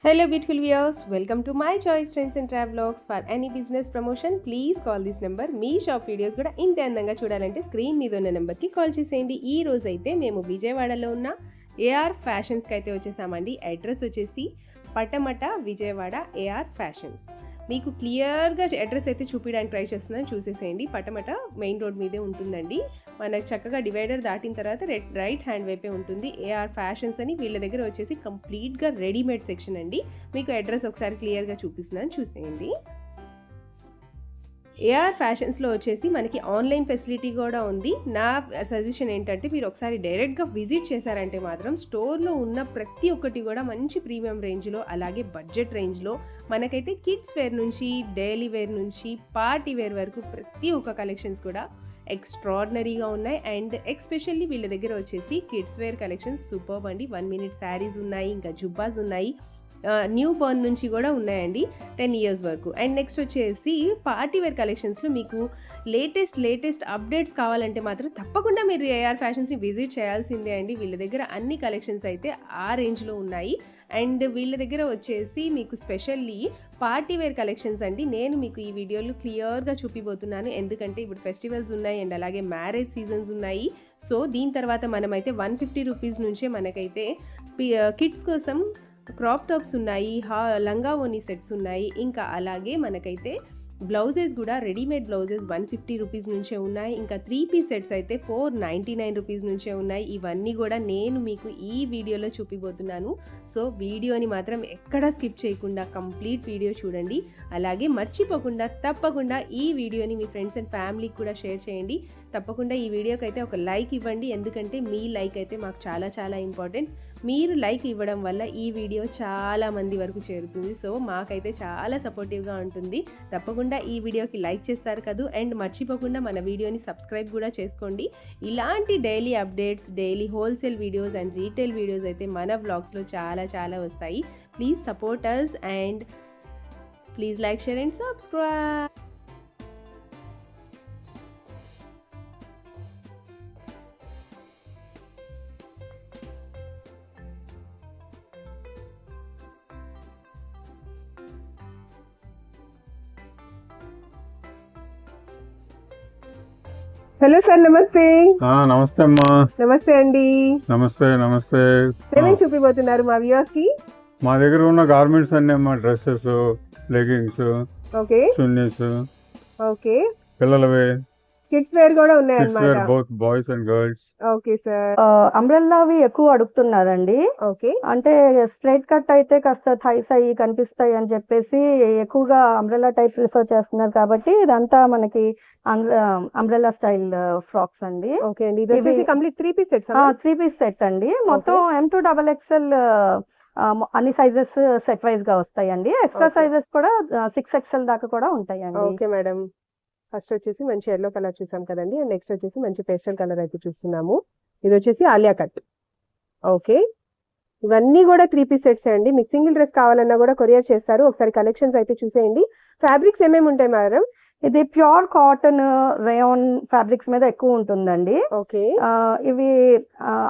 Hello beautiful viewers, welcome to my choice trends and travelogues. For any business promotion, please call this number. Me shop videos కూడా ఇంత అందంగా చూడాలంటే screen మీద ఉన్న నెంబర్కి call చేసేయండి. ఈ రోజు అయితే మేము విజయవాడలో ఉన్న ఏఆర్ ఫ్యాషన్స్కి అయితే వచ్చేసామండి. అడ్రస్ వచ్చేసి పటమట విజయవాడ ఏఆర్ ఫ్యాషన్స్. మీకు క్లియర్గా అడ్రస్ అయితే చూపించడానికి ట్రై చేస్తున్నాను, చూసేసేయండి. పటమట మెయిన్ రోడ్ మీదే ఉంటుందండి. మనకు చక్కగా డివైడర్ దాటిన తర్వాత రైట్ హ్యాండ్ వైపే ఉంటుంది ఏఆర్ ఫ్యాషన్స్ అని. వీళ్ళ దగ్గర వచ్చేసి కంప్లీట్గా రెడీమేడ్ సెక్షన్ అండి. మీకు అడ్రస్ ఒకసారి క్లియర్గా చూపిస్తున్నాను, చూసేయండి. ఏఆర్ ఫ్యాషన్స్లో వచ్చేసి మనకి ఆన్లైన్ ఫెసిలిటీ కూడా ఉంది. నా సజెషన్ ఏంటంటే మీరు ఒకసారి డైరెక్ట్గా విజిట్ చేశారంటే మాత్రం స్టోర్లో ఉన్న ప్రతి ఒక్కటి కూడా మంచి ప్రీమియం రేంజ్లో, అలాగే బడ్జెట్ రేంజ్లో మనకైతే కిడ్స్ వేర్ నుంచి డైలీ వేర్ నుంచి పార్టీ వేర్ వరకు ప్రతి ఒక్క కలెక్షన్స్ కూడా ఎక్స్ట్రాడినరీగా ఉన్నాయి. అండ్ ఎక్స్పెషల్లీ వీళ్ళ దగ్గర వచ్చేసి కిడ్స్ వేర్ కలెక్షన్స్ సూపర్బ్ అండి. 1 minute శారీస్ ఉన్నాయి, ఇంకా జుబ్బాస్ ఉన్నాయి, న్యూ బోర్న్ నుంచి కూడా ఉన్నాయండి 10 years వరకు. అండ్ నెక్స్ట్ వచ్చేసి పార్టీ వేర్ కలెక్షన్స్లో మీకు లేటెస్ట్ అప్డేట్స్ కావాలంటే మాత్రం తప్పకుండా మీరు ఏఆర్ ఫ్యాషన్స్ని విజిట్ చేయాల్సిందే అండి. వీళ్ళ దగ్గర అన్ని కలెక్షన్స్ అయితే ఆ రేంజ్లో ఉన్నాయి. అండ్ వీళ్ళ దగ్గర వచ్చేసి మీకు స్పెషల్లీ పార్టీ వేర్ కలెక్షన్స్ అండి. నేను మీకు ఈ వీడియోలో క్లియర్గా చూపిపోతున్నాను, ఎందుకంటే ఇప్పుడు ఫెస్టివల్స్ ఉన్నాయి అండ్ అలాగే మ్యారేజ్ సీజన్స్ ఉన్నాయి. సో దీని తర్వాత మనమైతే 150 రూపీస్ నుంచే మనకైతే కిడ్స్ కోసం క్రాప్ టాప్స్ ఉన్నాయి, లంగా ఓనీ సెట్స్ ఉన్నాయి, ఇంకా అలాగే మనకైతే బ్లౌజెస్ కూడా రెడీమేడ్ బ్లౌజెస్ 150 రూపీస్ నుంచే ఉన్నాయి. ఇంకా 3 piece సెట్స్ అయితే 499 రూపీస్ నుంచే ఉన్నాయి. ఇవన్నీ కూడా నేను మీకు ఈ వీడియోలో చూపిపోతున్నాను. సో వీడియోని మాత్రం ఎక్కడా స్కిప్ చేయకుండా కంప్లీట్ వీడియో చూడండి. అలాగే మర్చిపోకుండా తప్పకుండా ఈ వీడియోని మీ ఫ్రెండ్స్ అండ్ ఫ్యామిలీకి కూడా షేర్ చేయండి. తప్పకుండా ఈ వీడియోకి అయితే ఒక లైక్ ఇవ్వండి, ఎందుకంటే మీ లైక్ అయితే మాకు చాలా చాలా ఇంపార్టెంట్. మీరు లైక్ ఇవ్వడం వల్ల ఈ వీడియో చాలా మంది వరకు చేరుతుంది. సో మాకైతే చాలా సపోర్టివ్గా ఉంటుంది. తప్పకుండా ఈ వీడియోకి లైక్ చేస్తారు కదా. అండ్ మర్చిపోకుండా మన వీడియోని సబ్స్క్రైబ్ కూడా చేసుకోండి. ఇలాంటి daily updates, daily wholesale videos and retail videos అయితే మన వ్లాగ్స్లో చాలా చాలా వస్తాయి. Please support us and please like, share and subscribe. Hello sir, నమస్తే. నమస్తే అమ్మా. నమస్తే అండి. నమస్తే నమస్తే. ఏమేమి చూపిపోతున్నారు మా వ్యూవర్స్ కి? మా దగ్గర ఉన్న గార్మెంట్స్ అన్ని అమ్మా, dresses, leggings, okay, chunnis, okay, పిల్లలవి, కిడ్స్ వేర్ కూడా ఉన్నాయి కిడ్స్ వేర్, అన్నమాట. Both boys and girls. Okay sir. అంబ్రెల్లావి ఎక్కువ అడుగుతున్నారండి. ఓకే, అంటే స్ట్రైట్ కట్ అయితే కాస్త థైస్ అయ్యి కనిపిస్తాయి అని చెప్పేసి ఎక్కువగా అంబ్రెల్లా టైప్ ప్రిఫర్ చేస్తున్నారు. కాబట్టి ఇదంతా మనకి అంబ్రెల్లా స్టైల్ ఫ్రాక్స్ అండి. ఓకే అండి. ఇది వచ్చేసి complete 3 piece sets. 3 piece set అండి. మొత్తం M2 XXL అన్ని సైజెస్ సెట్ వైజ్ గా వస్తాయండి. ఎక్స్ట్రా సైజెస్ కూడా 6XL దాకా కూడా ఉంటాయండి. Okay madam. ఫస్ట్ వచ్చేసి మంచి ఎల్లో కలర్ చూసాం కదండి. అండ్ నెక్స్ట్ వచ్చేసి మంచి పేస్టల్ కలర్ అయితే చూస్తున్నాము. ఇది వచ్చేసి ఆలియా కట్. ఓకే, ఇవన్నీ కూడా 3 piece సెట్స్ అండి. మీకు సింగిల్ డ్రెస్ కావాలన్నా కూడా కొరియర్ చేస్తారు. ఒకసారి కలెక్షన్స్ అయితే చూసేయండి. ఫ్యాబ్రిక్స్ ఏమేమి ఉంటాయి మేడం? ఇది ప్యూర్ కాటన్, రేయాన్ ఫ్యాబ్రిక్స్ మీద ఎక్కువ ఉంటుందండి. ఓకే, ఇవి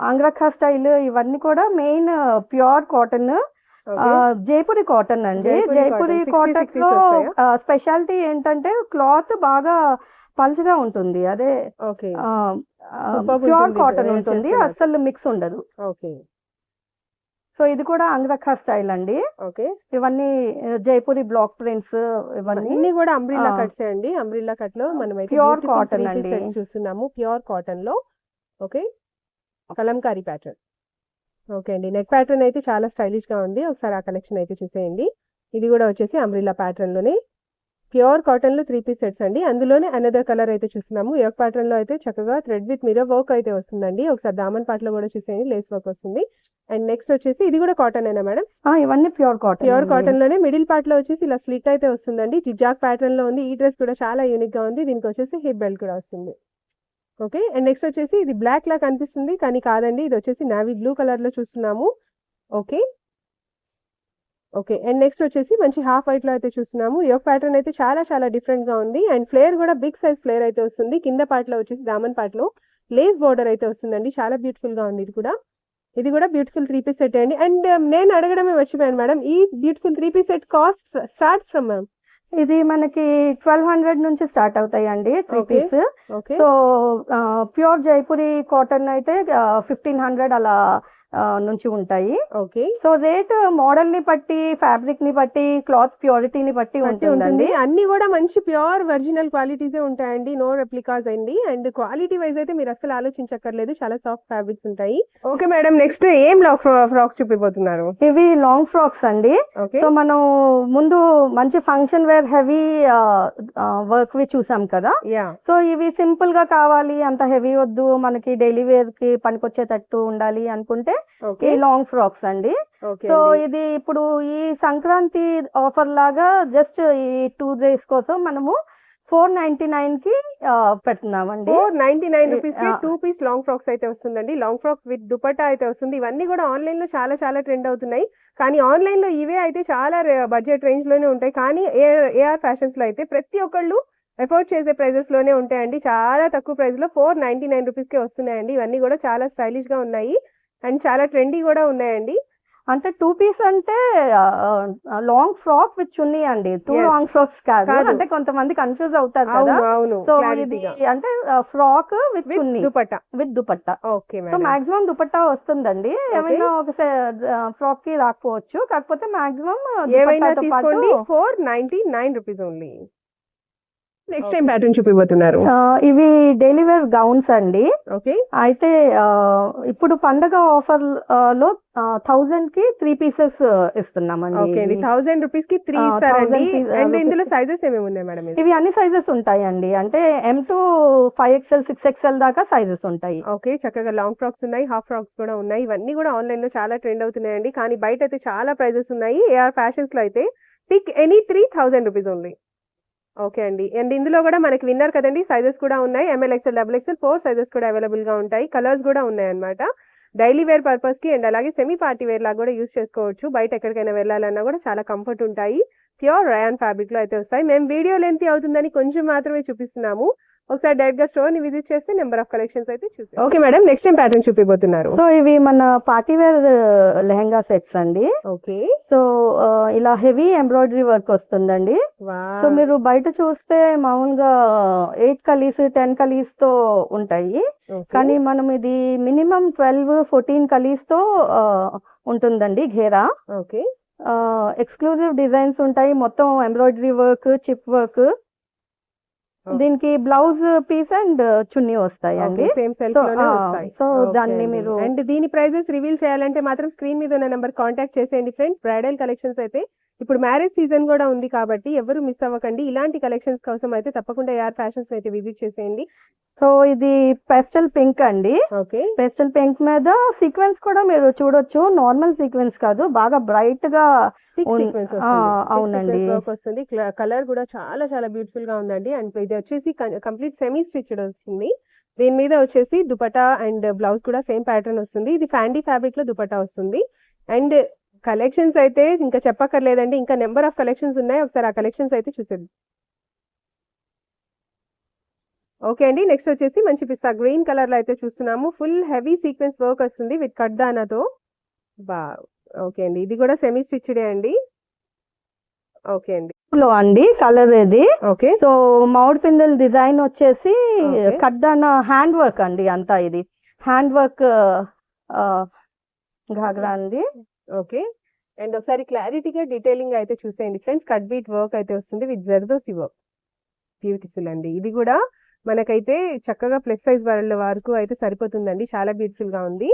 అంగ్రఖా స్టైల్ ఇవన్నీ కూడా main pure cotton, Jaipuri cotton అండి. జైపూరి కాటన్ లో స్పెషాలిటీ ఏంటంటే క్లాత్ బాగా పల్చగా ఉంటుంది. అదే ప్యూర్ కాటన్ ఉంటుంది, అసలు మిక్స్ ఉండదు. ఓకే, సో ఇది కూడా అంగ్రఖా స్టైల్ అండి. ఓకే, ఇవన్నీ జైపూరి బ్లాక్ ప్రింట్స్, ఇవన్నీ కూడా అంబ్రిల్లా కట్స్ అండి. అంబ్రిల్లా కట్ లో మనం ప్యూర్ కాటన్ అండి చూస్తున్నాము, ప్యూర్ కాటన్ లో. Okay, Kalamkari pattern. ఓకే అండి. నెక్ ప్యాటర్న్ అయితే చాలా స్టైలిష్ గా ఉంది. ఒకసారి ఆ కలెక్షన్ అయితే చూసేయండి. ఇది కూడా వచ్చేసి అంబ్రిల్లా ప్యాటర్న్ లోనే ప్యూర్ కాటన్ లో 3 piece సెట్స్ అండి. అందులోనే అనదర్ కలర్ అయితే చూస్తున్నాము. యోక్ ప్యాటర్న్ లో అయితే చక్కగా థ్రెడ్ విత్ మిర్రర్ వర్క్ అయితే వస్తుందండి. ఒకసారి దామన్ పార్ట్ లో కూడా చూసేయండి, లేస్ వర్క్ వస్తుంది. అండ్ నెక్స్ట్ వచ్చేసి ఇది కూడా కాటన్ అయినా మేడం? ఇవన్నీ ప్యూర్ కాటన్. ప్యూర్ కాటన్ లోనే మిడిల్ పార్ట్ లో వచ్చేసి ఇలా స్లిట్ అయితే వస్తుందండి. జిగ్జాగ్ ప్యాటర్న్ లో ఉంది. ఈ డ్రెస్ కూడా చాలా యూనిక్ గా ఉంది. దీనికి వచ్చేసి హిప్ బెల్ట్ కూడా వస్తుంది. ఓకే, అండ్ నెక్స్ట్ వచ్చేసి ఇది బ్లాక్ లా కనిపిస్తుంది కానీ కాదండి, ఇది వచ్చేసి నావీ బ్లూ కలర్ లో చూస్తున్నాము. ఓకే, ఓకే, అండ్ నెక్స్ట్ వచ్చేసి మంచి హాఫ్ వైట్ లో అయితే చూస్తున్నాము. యోక్ ప్యాటర్న్ అయితే చాలా చాలా డిఫరెంట్ గా ఉంది. అండ్ ఫ్లేర్ కూడా బిగ్ సైజ్ ఫ్లేర్ అయితే వస్తుంది. కింద పార్ట్ లో వచ్చేసి దామన్ పార్ట్ లో లేస్ బోర్డర్ అయితే వస్తుందండి. చాలా బ్యూటిఫుల్ గా ఉంది ఇది కూడా. ఇది కూడా బ్యూటిఫుల్ 3 పీస్ సెట్ అండి. అండ్ నేను అడగడమే మర్చిపోయాను మేడం, ఈ beautiful 3 piece set cost starts from ma'am? ఇది మనకి 1200 నుంచి స్టార్ట్ అవుతాయండి 3 okay. Piece. Okay. So pure Jaipuri cotton అయితే 1500 అలా నుంచి ఉంటాయి. ఓకే. సో రేట్ మోడల్ ని బట్టి, ఫ్యాబ్రిక్ ని బట్టి, క్లాత్ ప్యూరిటీని బట్టి బట్టి ఉంటుందండి. ఉంటుంది. అన్ని కూడా మంచి ప్యూర్ ఒరిజినల్ క్వాలిటీసే ఉంటాయండి, నో రెప్లికాస్ అండి. అండ్ క్వాలిటీ వైజ్ అయితే మీరు అసలు ఆలోచించక్కర్లేదు, చాలా సాఫ్ట్ ఫ్యాబ్రిక్స్ ఉంటాయి. ఓకే మేడం, నెక్స్ట్ ఏం ఫ్రాక్స్ చూపిపోతున్నారు? ఇవి లాంగ్ ఫ్రాక్స్ అండి. ఓకే. సో మనం ముందు మంచి ఫంక్షన్ వేర్ హెవీ వర్క్ వి చూసాం కదా. యా. సో ఇవి సింపుల్ గా కావాలి, అంత హెవీ వద్దు, మనకి డైలీ వేర్ కి పనికొచ్చేటట్టు ఉండాలి అనుకుంటే ఓకే. ఈ లాంగ్ ఫ్రాక్స్ అండి. ఓకే సో అండి. ఇది ఇప్పుడు ఈ సంక్రాంతి ఆఫర్ లాగా జస్ట్ ఈ 2 days కోసం మనము 499 కి పెడుతున్నామండి. 499 రూపీస్ కి ఆ. 2 పీస్ లాంగ్ ఫ్రాక్స్ అయితే వస్తుందండి. లాంగ్ ఫ్రాక్ విత్ దుపట్టా అయితే వస్తుంది. ఇవన్నీ కూడా ఆన్లైన్ లో చాలా చాలా ట్రెండ్ అవుతున్నాయి. కానీ ఆన్లైన్ లో ఇవే అయితే చాలా బడ్జెట్ రేంజ్ లోనే ఉంటాయి. కానీ ఏఆర్ ఫ్యాషన్స్ లో అయితే ప్రతి ఒక్కళ్ళు ఎఫోర్డ్ చేసే ప్రైజెస్ లోనే ఉంటాయండి. చాలా తక్కువ ప్రైస్ లో 499 రూపీస్ కే వస్తున్నాయండి. ఇవన్నీ కూడా చాలా స్టైలిష్ గా ఉన్నాయి అండ్ చాలా ట్రెండీ కూడా ఉన్నాయండి. అంటే 2 పీస్ అంటే లాంగ్ ఫ్రాక్ విత్ చున్నీ అండి, 2 Yes. లాంగ్ ఫ్రాక్స్ కాదు. కాదు. అంటే కొంతమంది కన్ఫ్యూజ్ అవుతారు కదా. అవును అవును, సో ఇది క్లారిటీగా అంటే frock with with chunni dupatta. With dupatta. Okay so madam. Maximum dupatta వస్తుందండి. ఏమైనా ఒక ఫ్రాక్ కి రాకపోవచ్చు, కాకపోతే మాక్సిమం ఏవైనా దుపట్టాతో తీసుకోండి, పాటు 499 rupees only. Next time pattern చూపిపోతున్నారు? ఇవి డైలీ వేర్ గౌన్స్ అండి. ఓకే. అయితే ఇప్పుడు పండగ ఆఫర్ లో 1000 కి 3 పీసెస్ ఇస్తున్నామండి. ఓకే అండి, ఇవి. 1000 రూపీస్ కి 3 ఆ, ఇస్తారండి. 1000 అండ్ ఇందులో rupees. సైజెస్ ఏమేమి ఉన్నాయి మేడం? ఇవి అన్ని సైజెస్ ఉంటాయండి. అంటే M to 5XL 6XL దాకా సైజెస్ ఉంటాయి. ఓకే, చక్కగా లాంగ్ ఫ్రాక్స్ ఉన్నాయి, హాఫ్ ఫ్రాక్స్ కూడా ఉన్నాయి. ఇవన్నీ కూడా ఆన్లైన్ లో చాలా ట్రెండ్ అవుతున్నాయండి. కానీ బయట అయితే చాలా ప్రైజెస్ ఉన్నాయి. ఏఆర్ ఫ్యాషన్స్ లో అయితే pick any 3000 rupees only. Okay అండి. అండ్ ఇందులో కూడా మనకి విన్నర్ కదండి, సైజెస్ కూడా ఉన్నాయి. ML XL XXL 4 సైజెస్ కూడా అవైలబుల్ గా ఉంటాయి. కలర్స్ కూడా ఉన్నాయి అన్నమాట. డైలీ వేర్ పర్పస్ కి అండ్ అలాగే సెమీ పార్టీ వేర్ లాగా కూడా యూస్ చేసుకోవచ్చు. బయట ఎక్కడికైనా వెళ్ళాలన్నా కూడా చాలా కంఫర్ట్ ఉంటాయి. ప్యూర్ రయాన్ ఫ్యాబ్రిక్ లో అయితే వస్తాయి. మేము వీడియో లెంత్ అవుతుందని కొంచెం మాత్రమే చూపిస్తున్నాము. ఒకసారి డైరెక్ట్ గా స్టోర్ ని విజిట్ చేస్తే నెంబర్ ఆఫ్ కలెక్షన్స్ అయితే చూసాం. Okay madam, next time pattern చూపిపోతున్నారు? సో ఇవి మన పార్టీ వేర్ లెహంగా సెట్స్ అండి. ఓకే. సో ఇలా హెవీ ఎంబ్రాయిడరీ వర్క్ వస్తుందండి. సో మీరు బయట చూస్తే మామూలుగా 8 కలీస్ 10 కలీస్ తో ఉంటాయి. కానీ మనం ఇది మినిమం 12-14 కలీస్ తో ఉంటుందండి ఘేరా. ఓకే. ఎక్స్క్లూజివ్ డిజైన్స్ ఉంటాయి, మొత్తం ఎంబ్రాయిడరీ వర్క్, చిప్ వర్క్. దీనికి బ్లౌజ్ పీస్ అండ్ చున్నీ వస్తాయండి. సేమ్ సెల్ఫ్ లోనే వస్తాయి. సో దాన్ని మీరు అండ్ దీని ప్రైజెస్ రివీల్ చేయాలంటే మాత్రం స్క్రీన్ మీద ఉన్న నెంబర్ కాంటాక్ట్ చేసేయండి ఫ్రెండ్స్. బ్రైడల్ కలెక్షన్స్ అయితే ఇప్పుడు మ్యారేజ్ సీజన్ కూడా ఉంది కాబట్టి ఎవరు మిస్ అవ్వకండి. ఇలాంటి కలెక్షన్స్ కోసం అయితే తప్పకుండా ఏఆర్ ఫ్యాషన్స్ అయితే విజిట్ చేసేయండి. సో ఇది పెస్టల్ పింక్ అండి. ఓకే. పెస్టల్ పింక్ మీద సీక్వెన్స్ కూడా మీరు చూడొచ్చు. నార్మల్ సీక్వెన్స్ కాదు, బాగా బ్రైట్ గా సీక్వెన్స్ అవునండి. వర్క్ వస్తుంది. కలర్ కూడా చాలా చాలా బ్యూటిఫుల్ గా ఉందండి. అండ్ ఇది వచ్చేసి కంప్లీట్ సెమీ స్టిచ్డ్ వచ్చింది. దీని మీద వచ్చేసి దుపట్టా అండ్ బ్లౌజ్ కూడా సేమ్ ప్యాటర్న్ వస్తుంది. ఇది ఫ్యాండీ ఫ్యాబ్రిక్ లో దుపట్టా వస్తుంది. అండ్ కలెక్షన్స్ అయితే ఇంకా చెప్పక్కర్లేదండి, ఇంకా నెంబర్ ఆఫ్ కలెక్షన్స్ ఉన్నాయి. ఒకసారి ఆ కలెక్షన్స్ అయితే చూసేది. ఓకే అండి, నెక్స్ట్ వచ్చేసి మంచి పిస్తా గ్రీన్ కలర్ లో అయితే చూస్తున్నాము. ఫుల్ హెవీ సీక్వెన్స్ వర్క్ వస్తుంది విత్ కడ్దానాతో. ఓకే అండి, ఇది కూడా సెమీ స్టిచ్డే అండి. ఓకే అండి. లో అండి కలర్ ఇది. ఓకే. సో మౌడ్ పిందెల్ డిజైన్ వచ్చేసి Okay. కడ్దానా హ్యాండ్ వర్క్ అండి. అంతా ఇది హ్యాండ్ వర్క్ ఘాగ్రా అండి. ఓకే. అండ్ ఒకసారి క్లారిటీగా డీటెయిలింగ్ అయితే చూసేయండి ఫ్రెండ్స్. కట్ బీట్ వర్క్ అయితే వస్తుంది విత్ జర్దోసి వర్క్. బ్యూటిఫుల్ అండి. ఇది కూడా మనకైతే చక్కగా ప్లస్ సైజ్ వాళ్ళ వరకు అయితే సరిపోతుందండి. చాలా బ్యూటిఫుల్ గా ఉంది.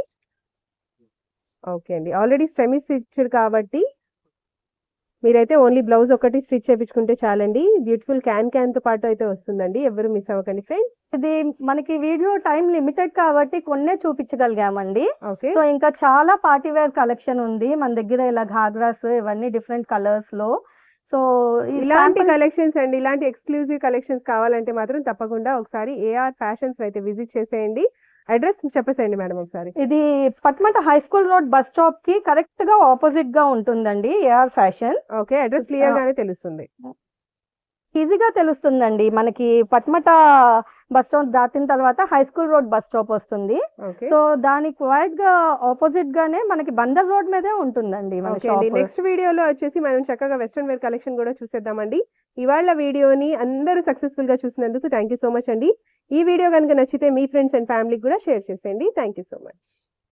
ఓకే అండి, ఆల్రెడీ సెమీ స్టిచ్డ్ కాబట్టి మీరైతే ఓన్లీ బ్లౌజ్ ఒకటి స్టిచ్ చేయించుకుంటే చాలండి. బ్యూటిఫుల్ క్యాన్ తో పాటు అయితే వస్తుందండి. ఎవరు మిస్ అవ్వకండి ఫ్రెండ్స్. ఇది మనకి వీడియో టైం లిమిటెడ్ కాబట్టి కొన్నే చూపించగలిగామండి. ఓకే. సో ఇంకా చాలా పార్టీ వేర్ కలెక్షన్ ఉంది మన దగ్గర. ఇలా ఘాగ్రాస్ ఇవన్నీ డిఫరెంట్ కలర్స్ లో. సో ఇలాంటి కలెక్షన్స్ అండి, ఇలాంటి ఎక్స్క్లూజివ్ కలెక్షన్స్ కావాలంటే మాత్రం తప్పకుండా ఒకసారి ఏఆర్ ఫ్యాషన్స్ అయితే విజిట్ చేసేయండి. అడ్రస్ చెప్పేసేయండి మేడం ఒకసారి. ఇది Patamata high school road bus stop కి కరెక్ట్ గా ఆపోజిట్ గా ఉంటుందండి AR fashions. Okay, address clear గానే తెలుస్తుంది. ఈజీగా తెలుస్తుందండి. మనకి పట్మట బస్ స్టాప్ దాటిన తర్వాత high school road bus stop వస్తుంది. ఓకే. సో దానికి క్వైట్ గా ఆపోజిట్ గానే మనకి బందర్ రోడ్ మీదే ఉంటుందండి మన ఓకే అండి. షాప్. నెక్స్ట్ వీడియోలో వచ్చేసి మనం చక్కగా వెస్ట్రన్ వేర్ కలెక్షన్ కూడా చూసేద్దామండి. ఇవాళ వీడియోని అందరూ సక్సెస్ఫుల్ గా చూసినందుకు థ్యాంక్ యూ సో మచ్ అండి. ఈ వీడియో కనుక నచ్చితే మీ ఫ్రెండ్స్ అండ్ ఫ్యామిలీకి కూడా షేర్ చేసేయండి. Thank you so much.